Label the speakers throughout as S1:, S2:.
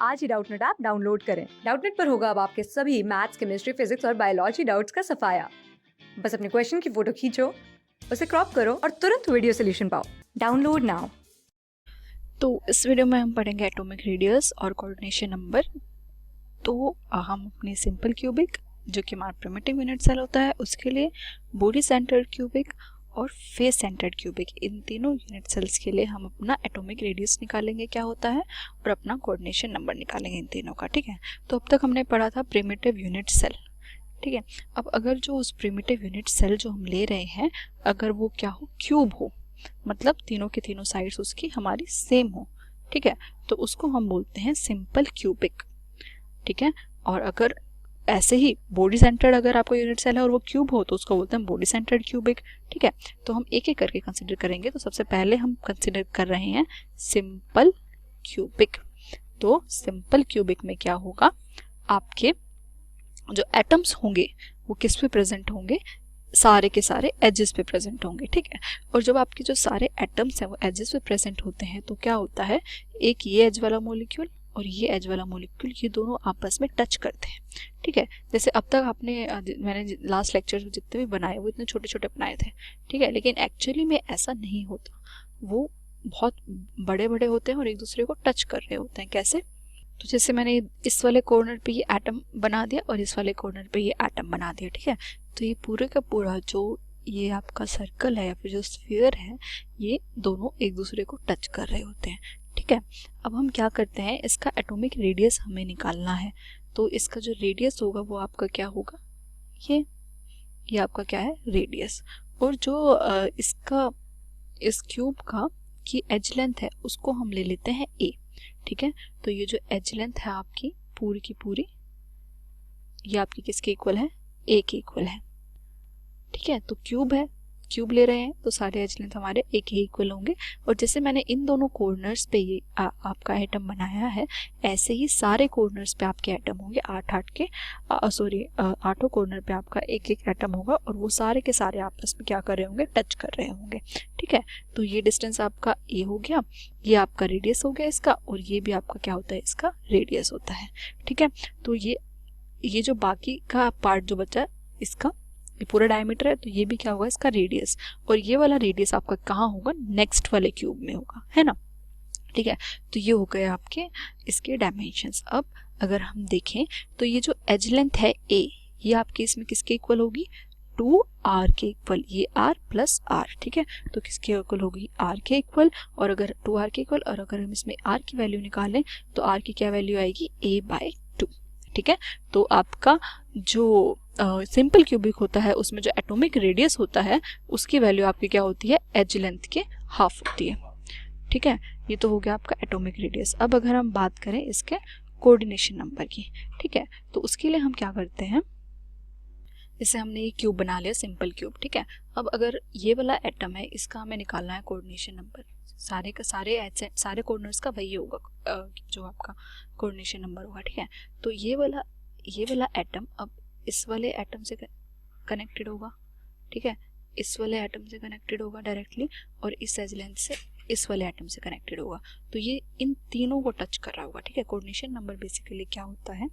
S1: आज ही Doubtnut app download करें। Doubtnut पर होगा अब आपके सभी मैथ्स, केमिस्ट्री, फिजिक्स और बायोलॉजी डाउट्स का सफाया। बस अपने क्वेश्चन की फोटो खींचो, उसे क्रॉप करो और तुरंत वीडियो सोल्यूशन पाओ। Download now.
S2: तो इस वीडियो में हम पढ़ेंगे एटॉमिक रेडियस और कोऑर्डिनेशन नंबर। तो हम अपनी सिंपल क्यूबिक जो कि हमारा प्रिमिटिव यूनिट सेल होता है उसके लिए, बॉडी सेंटर्ड क्यूबिक और फेस सेंटर्ड क्यूबिक, इन तीनों यूनिट सेल्स के लिए हम अपना एटॉमिक रेडियस निकालेंगे क्या होता है और अपना कोऑर्डिनेशन नंबर निकालेंगे इन तीनों का। ठीक है, तो अब तक हमने पढ़ा था प्रिमिटिव यूनिट सेल। ठीक है, अब अगर जो उस प्रिमिटिव यूनिट सेल जो हम ले रहे हैं अगर वो क्या हो, क्यूब हो, मतलब तीनों के तीनों साइड्स उसकी हमारी सेम हो, ठीक है, तो उसको हम बोलते हैं सिंपल क्यूबिक। ठीक है, और अगर ऐसे ही बॉडी सेंटर्ड अगर आपको यूनिट सेल है और वो क्यूब हो तो उसको बोलते हैं बॉडी सेंटर्ड क्यूबिक। ठीक है, तो हम एक एक करके कंसिडर करेंगे। तो सबसे पहले हम कंसिडर कर रहे हैं सिंपल क्यूबिक। तो सिंपल क्यूबिक में क्या होगा, आपके जो एटम्स होंगे वो किस पे प्रेजेंट होंगे, सारे के सारे एजेस पे प्रेजेंट होंगे। ठीक है, और जब आपके जो सारे एटम्स हैं वो एजेस पे प्रेजेंट होते हैं तो क्या होता है, एक ये एज वाला मॉलिक्यूल और ये एज वाला मॉलिक्यूल, ये दोनों आपस में टच करते हैं। ठीक है, जैसे अब तक मैंने लास्ट लेक्चर जितने भी बनाए वो इतने छोटे छोटे बनाए थे। ठीक है, लेकिन एक्चुअली में ऐसा नहीं होता, वो बहुत बड़े बड़े होते हैं और एक दूसरे को टच कर रहे होते हैं। कैसे, तो जैसे मैंने इस वाले कॉर्नर पे ये एटम बना दिया और इस वाले कॉर्नर पे ये एटम बना दिया। ठीक है, तो ये पूरे का पूरा जो ये आपका सर्कल है या फिर जो स्फीयर है ये दोनों एक दूसरे को टच कर रहे होते हैं। ठीक है, अब हम क्या करते हैं, इसका एटॉमिक रेडियस हमें निकालना है। तो इसका जो रेडियस होगा वो आपका क्या होगा, ये आपका क्या है, रेडियस। और जो इसका इस क्यूब का की एज लेंथ है उसको हम ले लेते हैं ए। ठीक है, तो ये जो एज लेंथ है आपकी पूरी की पूरी, ये आपकी किसके इक्वल है, ए के इक्वल है। ठीक है, तो क्यूब है, क्यूब ले रहे हैं तो सारे एज लेंथ हमारे ए के इक्वल होंगे। और जैसे मैंने इन दोनों कॉर्नर्स पे ये आपका एटम बनाया है, ऐसे ही सारे कॉर्नर्स पे आपके एटम होंगे, आठों कॉर्नर पे आपका एक एक एटम होगा और वो सारे के सारे आपस में क्या कर रहे होंगे, टच कर रहे होंगे। ठीक है, तो ये डिस्टेंस आपका ए हो गया, ये आपका रेडियस हो गया इसका, और ये भी आपका क्या होता है, इसका रेडियस होता है। ठीक है, तो ये जो बाकी का पार्ट जो बचा इसका, ये पूरा डायमीटर है तो ये भी क्या होगा, इसका रेडियस। और ये वाला रेडियस आपका कहाँ होगा, नेक्स्ट वाले क्यूब में होगा, है ना। ठीक है, तो ये हो गए आपके इसके डायमेंशंस। अब अगर हम देखें तो ये जो एज लेंथ है ए, ये आपके इसमें किसके इक्वल होगी, 2r के इक्वल, ये r प्लस r। ठीक है, तो किसके इक्वल होगी, r के इक्वल। और अगर 2r के इक्वल, और अगर हम इसमें r की वैल्यू निकालें तो r की क्या वैल्यू आएगी, a/2। ठीक है, तो आपका जो सिंपल क्यूबिक होता है उसमें जो एटॉमिक रेडियस होता है उसकी वैल्यू आपकी क्या होती है, एज लेंथ के हाफ होती है। ठीक है, ये तो हो गया आपका एटॉमिक रेडियस। अब अगर हम बात करें इसके कोऑर्डिनेशन नंबर की, ठीक है, तो उसके लिए हम क्या करते हैं, जैसे हमने ये क्यूब बना लिया, सिंपल क्यूब। ठीक है, अब अगर ये वाला एटम है इसका हमें निकालना है कोऑर्डिनेशन नंबर, सारे का सारे कॉर्नर्स का वही होगा जो आपका कोऑर्डिनेशन नंबर होगा। ठीक है, तो ये वाला एटम अब इस वाले एटम से कनेक्टेड होगा। ठीक है, इस वाले एटम से कनेक्टेड होगा डायरेक्टली, और इस एज लेंथ से इस वाले एटम से कनेक्टेड होगा, तो ये इन तीनों को टच कर रहा होगा। ठीक है, कोऑर्डिनेशन नंबर बेसिकली क्या होता है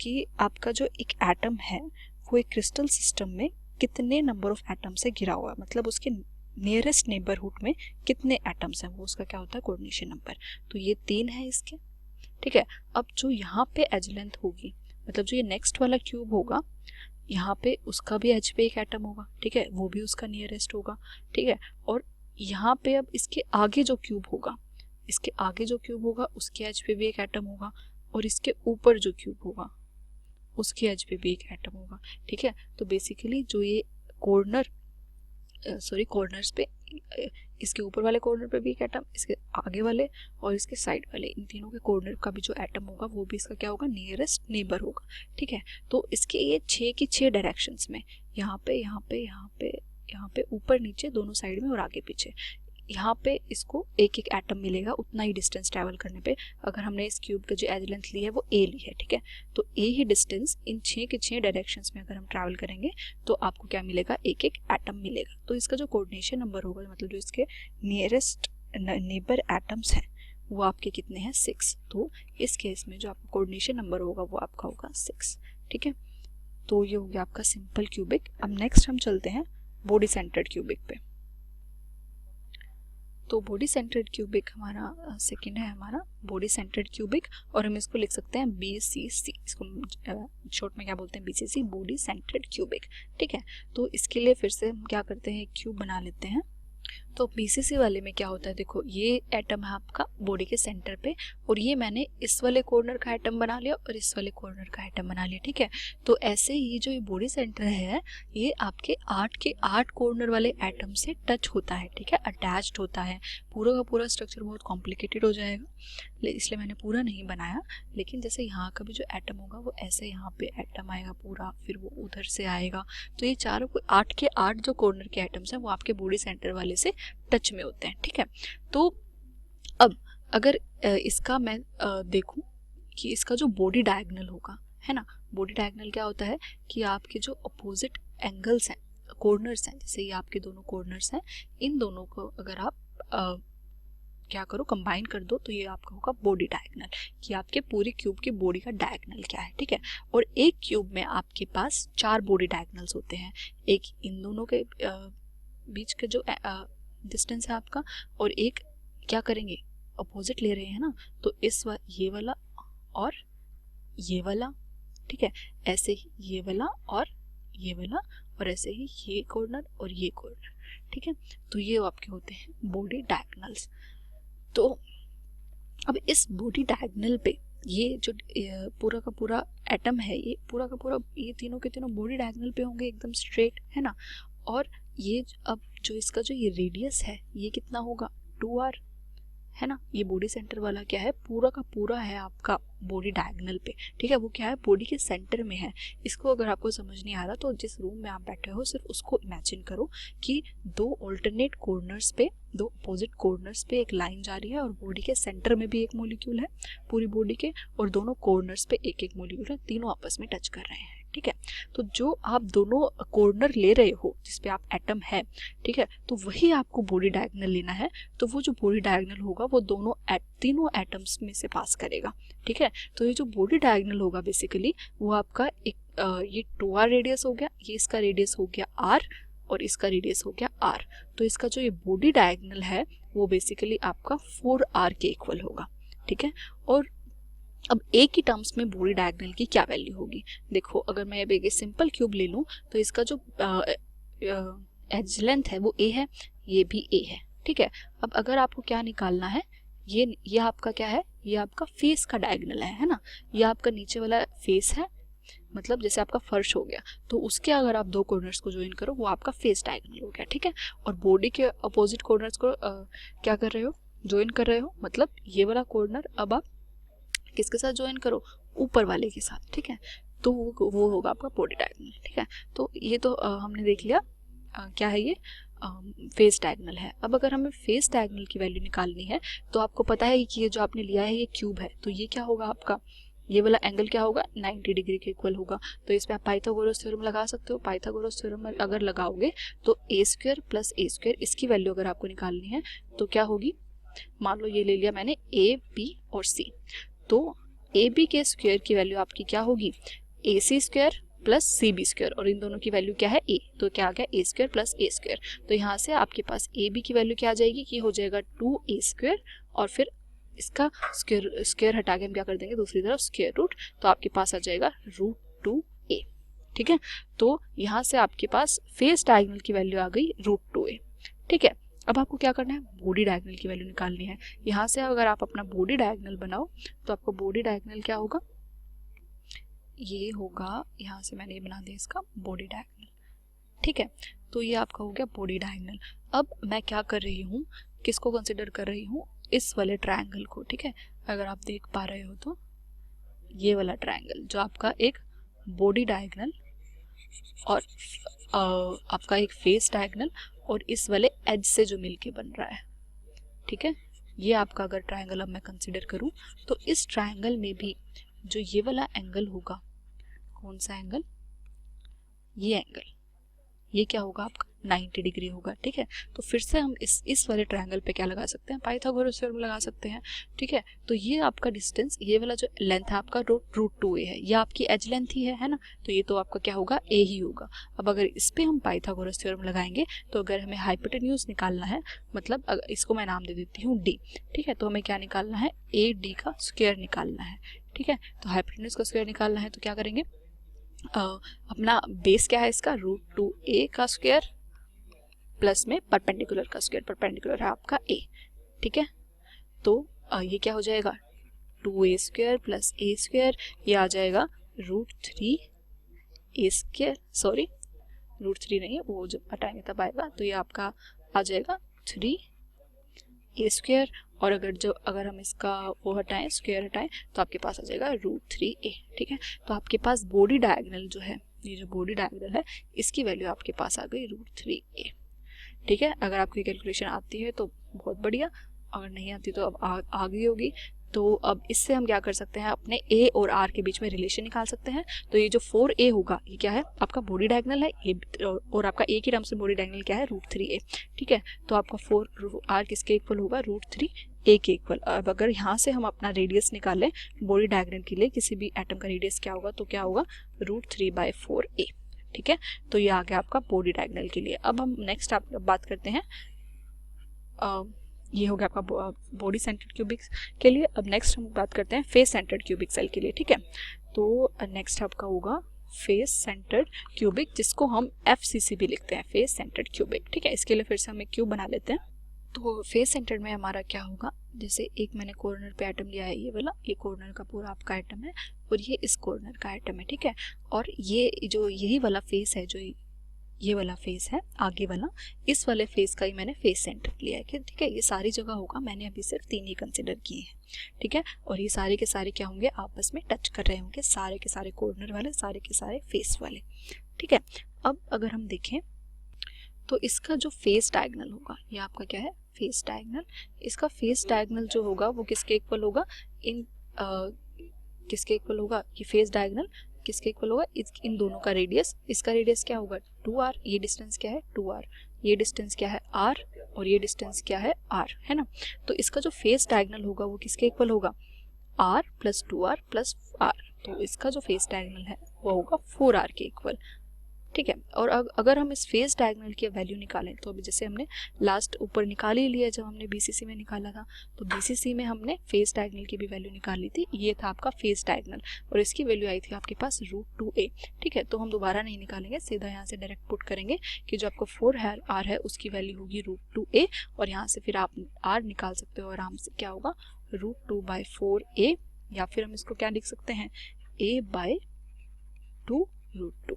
S2: कि आपका जो एक एटम है वो एक क्रिस्टल सिस्टम में कितने नंबर ऑफ एटम से घिरा हुआ है, मतलब उसके नियरेस्ट नेबरहुड में कितने एटम्स हैं, वो उसका क्या होता है, कोऑर्डिनेशन नंबर। तो ये 3 है इसके। ठीक है, अब जो यहाँ पे एज लेंथ होगी, मतलब जो ये नेक्स्ट वाला क्यूब होगा यहाँ पे उसका भी एज पे एक एटम होगा। ठीक है, वो भी उसका नियरेस्ट होगा। ठीक है, और यहाँ पे अब इसके आगे जो क्यूब होगा, उसके एज पे भी एक एटम होगा, और इसके ऊपर जो क्यूब होगा उसके एज पे भी एक एटम होगा। ठीक है, तो बेसिकली जो ये कॉर्नर्स पे, इसके ऊपर वाले कॉर्नर पे भी एक एटम, इसके आगे वाले और इसके साइड वाले, इन तीनों के कॉर्नर का भी जो एटम होगा वो भी इसका क्या होगा, नियरेस्ट नेबर होगा। ठीक है, तो इसके ये 6 की 6 डायरेक्शंस में, यहाँ पे ऊपर नीचे दोनों साइड में और आगे पीछे, यहाँ पे इसको एक एक एटम मिलेगा उतना ही डिस्टेंस ट्रैवल करने पे। अगर हमने इस क्यूब का जो एज लेंथ ली है वो ए ली है, ठीक है, तो ए ही डिस्टेंस इन 6 के 6 डायरेक्शंस में अगर हम ट्रैवल करेंगे तो आपको क्या मिलेगा, एक एक एटम मिलेगा। तो इसका जो कोऑर्डिनेशन नंबर होगा, मतलब जो इसके नियरेस्ट नेबर एटम्स हैं वो आपके कितने हैं 6। तो इस केस में जो आपका कोऑर्डिनेशन नंबर होगा वो आपका होगा 6। ठीक है, तो ये हो गया आपका सिंपल क्यूबिक। अब नेक्स्ट हम चलते हैं बॉडी सेंटर्ड क्यूबिक पे। तो बॉडी सेंटर्ड क्यूबिक हमारा सेकंड है हमारा बॉडी सेंटर्ड क्यूबिक, और हम इसको लिख सकते हैं BCC, इसको शॉर्ट में क्या बोलते हैं BCC, बॉडी सेंटर्ड क्यूबिक। ठीक है, तो इसके लिए फिर से हम क्या करते हैं, क्यूब बना लेते हैं। तो BCC वाले में क्या होता है, देखो ये एटम है आपका बॉडी के सेंटर पे, और ये मैंने इस वाले कॉर्नर का एटम बना लिया और इस वाले कॉर्नर का एटम बना लिया। ठीक है, तो ऐसे ही जो ये बॉडी सेंटर है ये आपके 8 के 8 कॉर्नर वाले एटम से टच होता है। ठीक है, अटैच्ड होता है। पूरा का पूरा स्ट्रक्चर बहुत कॉम्प्लिकेटेड हो जाएगा, इसलिए मैंने पूरा नहीं बनाया। लेकिन जैसे यहाँ का भी जो एटम होगा वो ऐसे यहाँ पे एटम आएगा पूरा, फिर वो उधर से आएगा। तो ये चारों को 8 के 8 जो कॉर्नर के एटम्स हैं वो आपके बॉडी सेंटर वाले से टच में होते हैं। ठीक है, तो अब अगर इसका मैं देखूं कि इसका जो बॉडी डायगोनल होगा, है ना, बॉडी डायगोनल क्या होता है कि आपके जो अपोजिट एंगल्स हैं, कॉर्नर्स हैं, जैसे ये आपके दोनों कॉर्नर्स हैं, इन दोनों को अगर आप क्या करो कंबाइन कर दो तो ये आपका होगा बॉडी डायगोनल, कि आपके पूरे क्यूब की बॉडी का डायगोनल क्या है। ठीक है, और एक क्यूब में आपके पास 4 बॉडी डायगोनल्स होते हैं, एक इन दोनों के बीच का जो डिस्टेंस है आपका, और एक क्या करेंगे अपोजिट ले रहे हैं ना, तो ये वाला और ये वाला। ठीक है, ऐसे ही ये वाला और ये वाला, और ऐसे ही ये कॉर्नर और ये कॉर्नर। ठीक है, तो ये आपके होते हैं बॉडी डायगोनल्स। तो अब इस बॉडी डायगोनल पे ये जो पूरा का पूरा एटम है, ये पूरा का पूरा ये तीनों के तीनों बॉडी डायगोनल पे होंगे एकदम स्ट्रेट, है ना। और ये अब जो इसका जो ये रेडियस है ये कितना होगा 2r, है ना। ये बॉडी सेंटर वाला क्या है, पूरा का पूरा है आपका बॉडी डायगोनल पे। ठीक है, वो क्या है बॉडी के सेंटर में है। इसको अगर आपको समझ नहीं आ रहा तो जिस रूम में आप बैठे हो सिर्फ उसको इमेजिन करो कि 2 ऑल्टरनेट कॉर्नर्स पे, 2 अपोजिट कॉर्नर्स पे एक लाइन जा रही है, और बॉडी के सेंटर में भी एक मॉलिक्यूल है पूरी बॉडी के, और दोनों कॉर्नर्स पे एक एक मॉलिक्यूल है, तीनों आपस में टच कर रहे हैं। ठीक है, तो जो आप दोनों कॉर्नर ले रहे हो जिसपे आप एटम है, ठीक है, तो वही आपको बॉडी डायगोनल लेना है। तो वो जो बॉडी डायगोनल होगा वो तीनों एटम्स में से पास करेगा। ठीक है, तो ये जो बॉडी डायगोनल होगा बेसिकली वो आपका एक ये 2r रेडियस हो गया, ये इसका रेडियस हो गया r, और इसका रेडियस हो गया r। तो इसका जो ये बॉडी डायगोनल है वो बेसिकली आपका 4r के इक्वल होगा। ठीक है, और अब एक ही टर्म्स में बॉडी डायगोनल की क्या वैल्यू होगी, देखो अगर मैं एक सिंपल क्यूब ले लूं तो इसका जो एज लेंथ है वो a है, ये भी a है। ठीक है, अब अगर आपको क्या निकालना है, ये आपका क्या है, ये आपका फेस का डायगोनल है ना। ये आपका नीचे वाला फेस है, मतलब जैसे आपका फर्श हो गया, तो उसके अगर आप 2 कॉर्नर्स को ज्वाइन करो वो आपका फेस डायगोनल हो गया। ठीक है, और बॉडी के अपोजिट कॉर्नर्स को क्या कर रहे हो, ज्वाइन कर रहे हो, मतलब ये वाला कॉर्नर अब आप किसके साथ ज्वाइन करो, ऊपर वाले के साथ। ठीक है, तो वो होगा आपका बॉडी डायगोनल। ठीक है, तो ये तो हमने देख लिया क्या है, ये फेस डायगोनल है। अब अगर हमें फेस डायगोनल की वैल्यू निकालनी है तो आपको पता है कि ये जो आपने लिया है ये क्यूब है, तो ये क्या होगा आपका, ये वाला एंगल क्या होगा 90 डिग्री के इक्वल होगा। तो इस पे आप पाइथागोरस थ्योरम लगा सकते हो। पाइथागोरस थ्योरम अगर लगाओगे तो a² + a², इसकी वैल्यू अगर आपको निकालनी है तो क्या होगी, मान लो ये ले लिया मैंने a, b और c, तो AB के स्क्वायर की वैल्यू आपकी क्या होगी AC² + CB², और इन दोनों की वैल्यू क्या है a, तो क्या आ गया a² + a²। तो यहाँ से आपके पास AB की वैल्यू क्या आ जाएगी कि हो जाएगा 2a², और फिर इसका स्क्वायर हटा के हम क्या कर देंगे दूसरी तरफ स्क्वायर रूट, तो आपके पास आ जाएगा √2a। ठीक है, तो यहाँ से आपके पास फेस डायगोनल की वैल्यू आ गई √2a। ठीक है, अब आपको क्या करना है, बॉडी डायगोनल की वैल्यू निकालनी है। यहाँ से अगर आप अपना बॉडी डायगोनल बनाओ तो आपको बॉडी डायगोनल क्या होगा, ये होगा, यहाँ से मैंने ये बना दिया इसका बॉडी डायगोनल। ठीक है, तो ये आपका हो गया बॉडी डायगोनल। अब मैं क्या कर रही हूँ, किसको कंसिडर कर रही हूँ, इस वाले ट्रायंगल को। ठीक है, अगर आप देख पा रहे हो तो ये वाला ट्रायंगल जो आपका एक बॉडी डायगोनल और आपका एक फेस डायगोनल और इस वाले एज से जो मिलके बन रहा है। ठीक है, ये आपका अगर ट्रायंगल अब मैं कंसिडर करूं तो इस ट्रायंगल में भी जो ये वाला एंगल होगा, कौन सा एंगल, ये एंगल, ये क्या होगा आपका 90 डिग्री होगा। ठीक है, तो फिर से हम इस वाले ट्रायंगल पे क्या लगा सकते हैं, पाइथागोरस थ्योरम लगा सकते हैं। ठीक है, तो ये आपका डिस्टेंस, ये वाला जो लेंथ है आपका √2a है, ये आपकी एज लेंथ ही है ना, तो ये तो आपका क्या होगा, a ही होगा। अब अगर इस पे हम पाइथागोरस थ्योरम लगाएंगे तो अगर हमें हाइपोटेन्यूज निकालना है, मतलब अगर इसको मैं नाम दे देती हूँ d। ठीक है, तो हमें क्या निकालना है, AD का स्क्वायर निकालना है। ठीक है, तो हाइपोटेन्यूज का स्क्वायर निकालना है तो क्या करेंगे, अपना बेस क्या है इसका, √2a का स्क्वायर प्लस में परपेंडिकुलर का स्क्वायर, परपेंडिकुलर है आपका a। ठीक है, तो ये क्या हो जाएगा, 2a square plus a square, ये आ जाएगा √3a स्क्वायर, सॉरी √3 नहीं है, वो जब हटाएंगे तब आएगा, तो ये आपका आ जाएगा 3a स्क्वायर, और अगर हम इसका वो हटाएं, स्क्वायर हटाएं, तो आपके पास आ जाएगा √3a। ठीक है, तो आपके पास बॉडी डायगोनल जो है, ये जो बॉडी डायगोनल है इसकी वैल्यू आपके पास आ गई √3a। ठीक है, अगर आपकी कैलकुलेशन आती है तो बहुत बढ़िया, अगर नहीं आती तो अब आ गई होगी। तो अब इससे हम क्या कर सकते हैं, अपने a और r के बीच में रिलेशन निकाल सकते हैं। तो ये जो 4a होगा ये क्या है, आपका बॉडी डायगोनल है, ये और आपका a की टर्म से बॉडी डायगोनल क्या है, √3a। ठीक है, तो आपका 4r किसके इक्वल होगा, √3a के इक्वल। अब अगर यहाँ से हम अपना रेडियस निकालें बॉडी डायगोनल के लिए, किसी भी एटम का रेडियस क्या होगा, तो क्या होगा, √3/4a। ठीक है, तो ये आ गया आपका बॉडी डायगोनल के लिए। अब हम नेक्स्ट आप बात करते हैं, ये हो गया आपका बॉडी सेंटर्ड क्यूबिक के लिए। अब नेक्स्ट हम बात करते हैं फेस सेंटर्ड क्यूबिक सेल के लिए। ठीक है, तो नेक्स्ट आपका होगा फेस सेंटर्ड क्यूबिक, जिसको हम FCC भी लिखते हैं, फेस सेंटर्ड क्यूबिक। ठीक है, इसके लिए फिर से हम एक क्यूब बना लेते हैं। तो फेस सेंटर्ड में हमारा क्या होगा, जैसे एक मैंने कॉर्नर पे एटम लिया है, ये वाला, ये कॉर्नर का पूरा आपका एटम है और ये इस कॉर्नर का एटम है। ठीक है, और ये जो यही वाला फेस है, जो ये वाला फेस है आगे वाला, इस वाले फेस का ही मैंने फेस सेंटर लिया है। ठीक है, ये सारी जगह होगा, मैंने अभी सिर्फ 3 ही कंसिडर किए हैं। ठीक है, और ये सारे के सारे क्या होंगे, आपस में टच कर रहे होंगे, सारे के सारे कॉर्नर वाले, सारे के सारे फेस वाले। ठीक है, अब अगर हम देखें तो इसका जो फेस डायगोनल होगा, ये आपका क्या है, फेस डायगोनल। इसका फेस डायगोनल जो होगा वो किसके इक्वल होगा, किसके इक्वल होगा, ये फेस डायगोनल किसके इक्वल होगा, इन दोनों का रेडियस, इसका रेडियस क्या होगा, 2r, ये डिस्टेंस क्या है 2r, ये डिस्टेंस क्या है r, और ये डिस्टेंस क्या है r, है ना। तो इसका जो फेस डायगोनल होगा वो किसके इक्वल होगा, r + 2r + r। तो इसका जो फेस डायगोनल है वो होगा 4r के इक्वल। ठीक है, और अगर हम इस फेस डायगोनल की वैल्यू निकालें, तो अभी जैसे हमने लास्ट ऊपर निकाल ही लिया जब हमने BCC में निकाला था, तो BCC में हमने फेस डायगोनल की भी वैल्यू निकाली थी, ये था आपका फेस डायगोनल, और इसकी वैल्यू आई थी आपके पास √2a। ठीक है, तो हम दोबारा नहीं निकालेंगे, सीधा यहाँ से डायरेक्ट पुट करेंगे कि जो आपको 4r है उसकी वैल्यू होगी √2a, और यहाँ से फिर आप r निकाल सकते हो आराम से, क्या होगा, √2/4a, या फिर हम इसको क्या लिख सकते हैं, a/2 √2।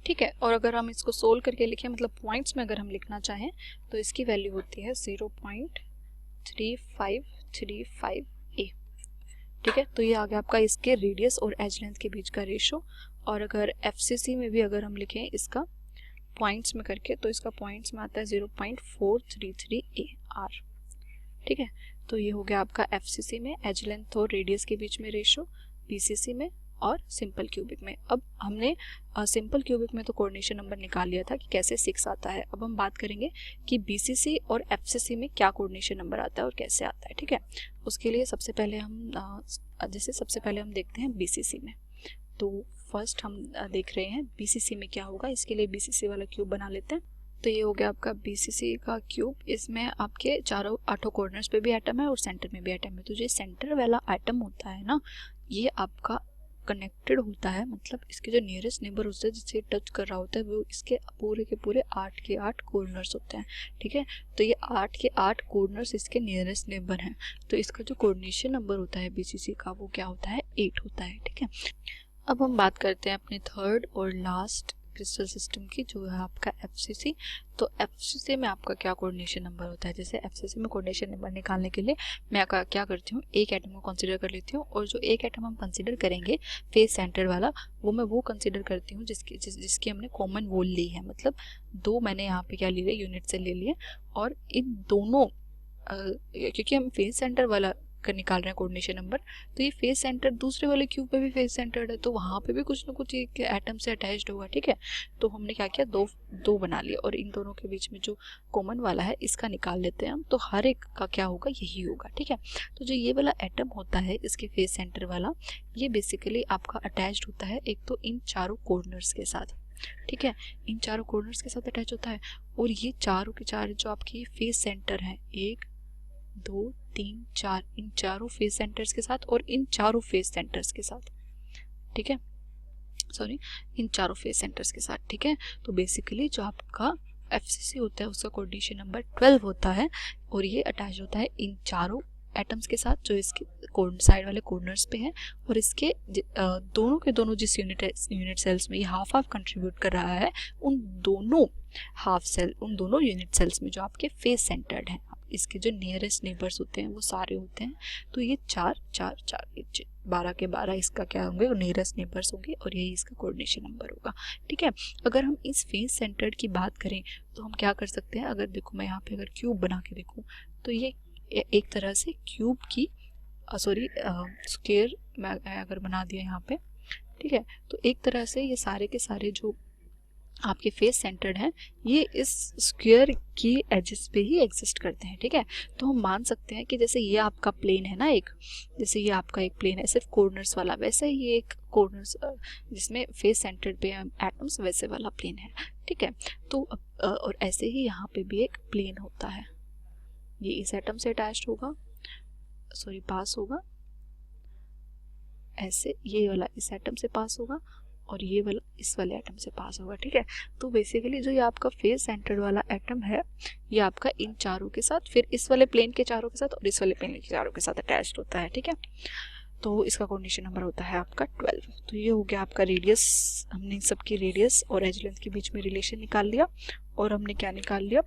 S2: ठीक है, और अगर हम इसको सोल्व करके लिखें, मतलब पॉइंट्स में अगर हम लिखना चाहें, तो इसकी वैल्यू होती है 0.3535a। ठीक है, तो ये आ गया आपका इसके रेडियस और एज लेंथ के बीच का रेशो। और अगर FCC में भी अगर हम लिखें इसका पॉइंट्स में करके, तो इसका पॉइंट्स में आता है 0.433 r। ठीक है, तो ये हो गया आपका FCC में एज लेंथ और रेडियस के बीच में रेशो, BCC में और सिंपल क्यूबिक में। अब हमने सिंपल क्यूबिक में तो कोऑर्डिनेशन नंबर निकाल लिया था कि कैसे 6 आता है। अब हम बात करेंगे कि BCC और FCC में क्या कोऑर्डिनेशन नंबर आता है और कैसे आता है। ठीक है, उसके लिए सबसे पहले हम देखते हैं BCC में। तो फर्स्ट हम देख रहे हैं BCC में क्या होगा, इसके लिए BCC वाला क्यूब बना लेते हैं। तो ये हो गया आपका BCC का क्यूब, इसमें आपके 8 कॉर्नर्स पे भी एटम है और सेंटर में भी एटम है। तो जो सेंटर वाला एटम होता है ना, ये आपका कनेक्टेड होता है, मतलब इसके जो नियरेस्ट नेबर होता है जिससे टच कर रहा होता है, वो इसके पूरे के पूरे 8 के 8 कॉर्नर्स होते हैं। ठीक है, तो ये 8 के 8 कॉर्नर्स इसके नियरेस्ट नेबर हैं। तो इसका जो कोऑर्डिनेशन नंबर होता है BCC का, वो क्या होता है, 8 होता है। ठीक है, अब हम बात करते हैं अपने थर्ड और लास्ट क्रिस्टल सिस्टम की, जो है आपका FCC। तो FCC में आपका क्या कोऑर्डिनेशन नंबर होता है, जैसे FCC में कोऑर्डिनेशन नंबर निकालने के लिए मैं क्या करती हूँ, एक एटम को कंसीडर कर लेती हूँ, और जो एक एटम हम कंसीडर करेंगे फेस सेंटर वाला, वो मैं वो कंसीडर करती हूँ जिसकी हमने कॉमन वॉल ली है। मतलब 2 मैंने यहाँ पे क्या ले लिए, यूनिट से ले लिए, और इन दोनों क्योंकि हम फेस सेंटर वाला का निकाल रहे हैं कोऑर्डिनेशन नंबर, तो ये फेस सेंटर दूसरे वाले क्यूब पे भी फेस सेंटर्ड है, तो वहाँ पे भी कुछ ना कुछ एक एटम से अटैच्ड होगा, ठीक है। तो हमने क्या किया, दो बना लिया, और इन दोनों के बीच में जो कॉमन वाला है इसका निकाल लेते हैं हम, तो हर एक का क्या होगा, यही होगा, ठीक है। तो जो ये वाला एटम होता है इसके फेस सेंटर वाला, ये बेसिकली आपका अटैच्ड होता है एक तो इन चारों कॉर्नर्स के साथ, ठीक है, इन चारों कॉर्नर्स के साथ अटैच होता है। और ये चारों के चार जो आपकी फेस सेंटर हैं, 1 2 3 4, इन चारों फेस सेंटर्स के साथ और इन चारों फेस सेंटर्स के साथ, ठीक है, सॉरी, इन चारों फेस सेंटर्स के साथ, ठीक है। तो बेसिकली जो आपका FCC होता है उसका कोऑर्डिनेशन नंबर 12 होता है, और ये अटैच होता है इन चारों एटम्स के साथ जो इसके साइड वाले कॉर्नर्स पे हैं, और इसके दोनों के दोनों जिस यूनिट सेल्स में ये हाफ हाफ कंट्रीब्यूट कर रहा है, उन दोनों यूनिट सेल्स में जो आपके फेस सेंटर्ड हैं, इसके जो नियरेस्ट नेबर्स होते हैं वो सारे होते हैं। तो ये 4 4 4 12 के 12 इसका क्या होंगे, और नियरेस्ट नेबर्स होंगे, और यही इसका कोऑर्डिनेशन नंबर होगा, ठीक है। अगर हम इस फेस सेंटर्ड की बात करें तो हम क्या कर सकते हैं, अगर देखो मैं यहाँ पे अगर क्यूब बना के देखूँ, तो ये एक तरह से क्यूब की स्क्वायर मैं अगर बना दिया यहाँ पे, ठीक है, तो एक तरह से ये सारे के सारे जो आपके फेस सेंटर्ड हैं ये इस स्क्वायर की एजेस पे ही एग्जिस्ट करते हैं, ठीक है। तो हम मान सकते हैं कि जैसे ये आपका प्लेन है ना, जैसे ये आपका एक प्लेन है सिर्फ कॉर्नर्स वाला, वैसे ही ये एक कॉर्नर्स जिसमें फेस सेंटर्ड पे एटम्स वैसे वाला प्लेन है, ठीक है। तो और ऐसे ही यहाँ पे भी एक प्लेन होता है, ये इस एटम से अटैच्ड होगा, पास होगा, ऐसे ये वाला इस एटम से पास होगा, और ये वाला इस वाले एटम से पास होगा, ठीक है। तो बेसिकली जो ये आपका फेस सेंटर्ड वाला एटम है ये आपका इन चारों के साथ, फिर इस वाले प्लेन के चारों के साथ और इस वाले प्लेन के चारों के साथ अटैच्ड होता है, ठीक है। तो इसका कोऑर्डिनेशन नंबर होता है आपका 12। तो ये हो गया आपका रेडियस, हमने इन सबकी रेडियस और एज लेंथ के बीच में रिलेशन निकाल लिया, और हमने क्या निकाल लिया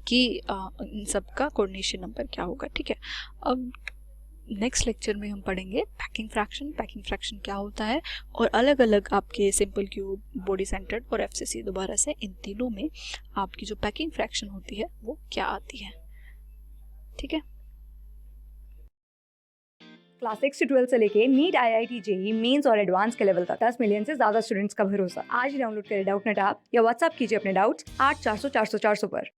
S2: कि इन सब का कोऑर्डिनेशन नंबर क्या होगा, ठीक है। अब नेक्स्ट लेक्चर में हम पढ़ेंगे पैकिंग फ्रैक्शन क्या होता है, और अलग अलग आपके सिंपल क्यूब, बॉडी सेंटर्ड और FCC, दोबारा से इन तीनों में आपकी जो पैकिंग फ्रैक्शन होती है वो क्या आती है, ठीक है।
S1: क्लास 6 से 12 से लेके नीट, IIT, JEE मेंस और एडवांस के लेवल तक 10 मिलियन से ज्यादा स्टूडेंट्स का भरोसा। आज ही डाउनलोड करें डाउटनेट ऐप या व्हाट्सएप कीजिए अपने डाउट्स 8400 400 400 पर।